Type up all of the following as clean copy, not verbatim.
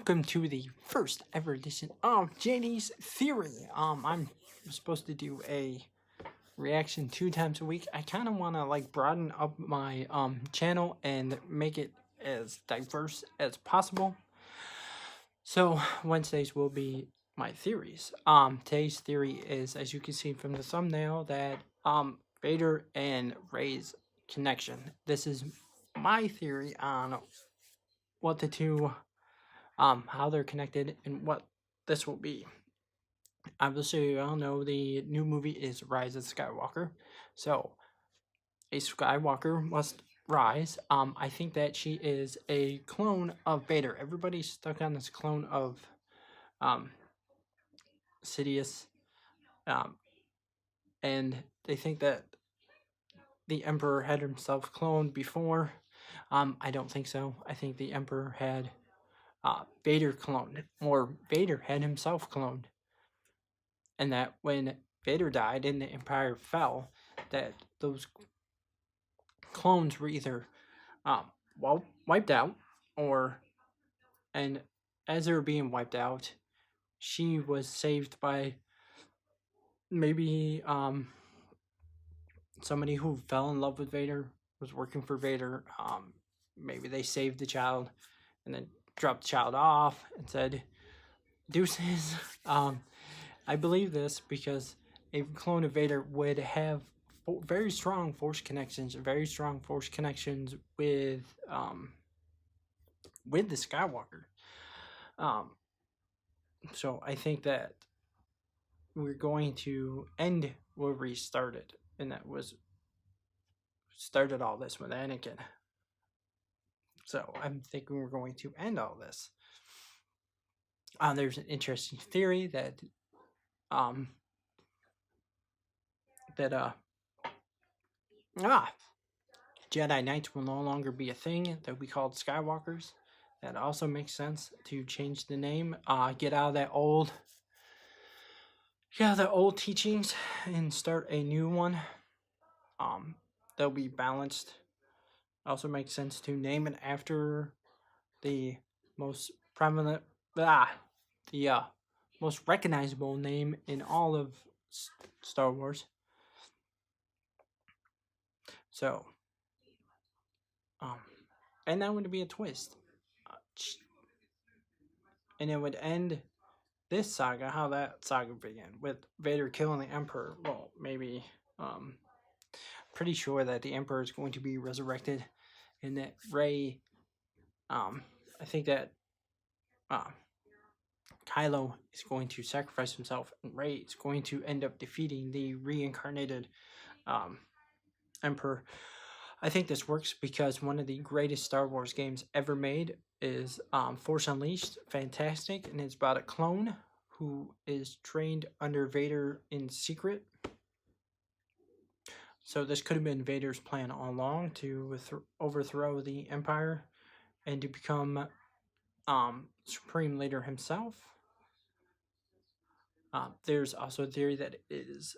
welcome to the first ever edition of JD's Theory. I'm supposed to do a reaction 2 times a week. I kind of want to broaden up my channel and make it as diverse as possible. So Wednesdays will be my theories. Today's theory is, as you can see from the thumbnail, that Vader and Rey's connection. This is my theory on what the two how they're connected and what this will be. Obviously, you all know the new movie is Rise of Skywalker. So, a Skywalker must rise. I think that she is a clone of Vader. Everybody's stuck on this clone of Sidious, and they think that the Emperor had himself cloned before. I don't think so. I think the Emperor had Vader cloned, or Vader had himself cloned. And that when Vader died and the Empire fell, that those clones were either wiped out, and as they were being wiped out, she was saved by maybe somebody who fell in love with Vader, was working for Vader. Maybe they saved the child and then dropped the child off and said, deuces. I believe this because a clone of Vader would have very strong force connections with the Skywalker. So I think that we're going to end where we started, and that was started all this with Anakin. So I'm thinking we're going to end all this. There's an interesting theory that Jedi Knights will no longer be a thing. They'll be called Skywalkers. That also makes sense to change the name. Get out of that old teachings and start a new one. They'll be balanced. Also makes sense to name it after the most prevalent, most recognizable name in all of Star Wars. So, and that would be a twist. And it would end this saga, how that saga began, with Vader killing the Emperor. Well, maybe, pretty sure that the Emperor is going to be resurrected, and that Rey, I think that, Kylo is going to sacrifice himself, and Rey is going to end up defeating the reincarnated, Emperor. I think this works because one of the greatest Star Wars games ever made is Force Unleashed. Fantastic, and it's about a clone who is trained under Vader in secret. So this could have been Vader's plan all along to overthrow the Empire and to become Supreme Leader himself. There's also a theory that it is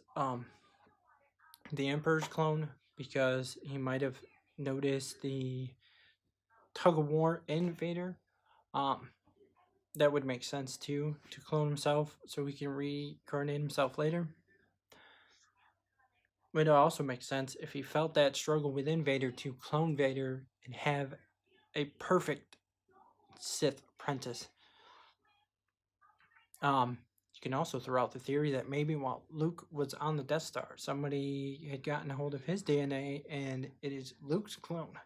the Emperor's clone, because he might have noticed the tug of war in Vader. That would make sense too, to clone himself so he can reincarnate himself later. But it also makes sense if he felt that struggle within Vader to clone Vader and have a perfect Sith apprentice. You can also throw out the theory that maybe while Luke was on the Death Star, somebody had gotten a hold of his DNA and it is Luke's clone.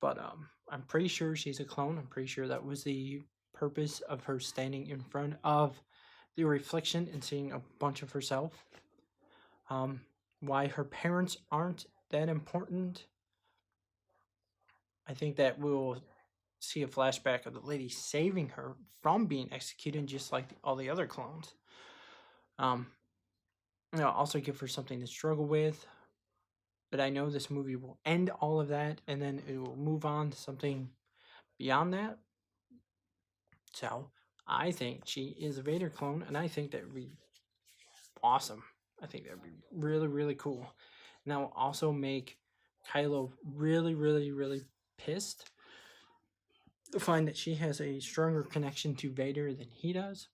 But I'm pretty sure she's a clone. I'm pretty sure that was the purpose of her standing in front of the reflection and seeing a bunch of herself. Why her parents aren't that important, I think that we'll see a flashback of the lady saving her from being executed, just like all the other clones. Also give her something to struggle with. But I know this movie will end all of that, and then it will move on to something beyond that. So I think she is a Vader clone, and I think that would be awesome. I think that would be really, really cool. And that will also make Kylo really, really, really pissed. find that she has a stronger connection to Vader than he does.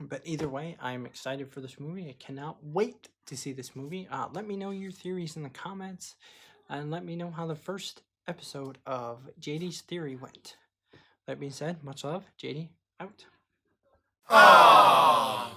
But either way, I'm excited for this movie. I cannot wait to see this movie. Let me know your theories in the comments, and let me know how the first episode of JD's Theory went. That being said, much love. JD, out. Aww.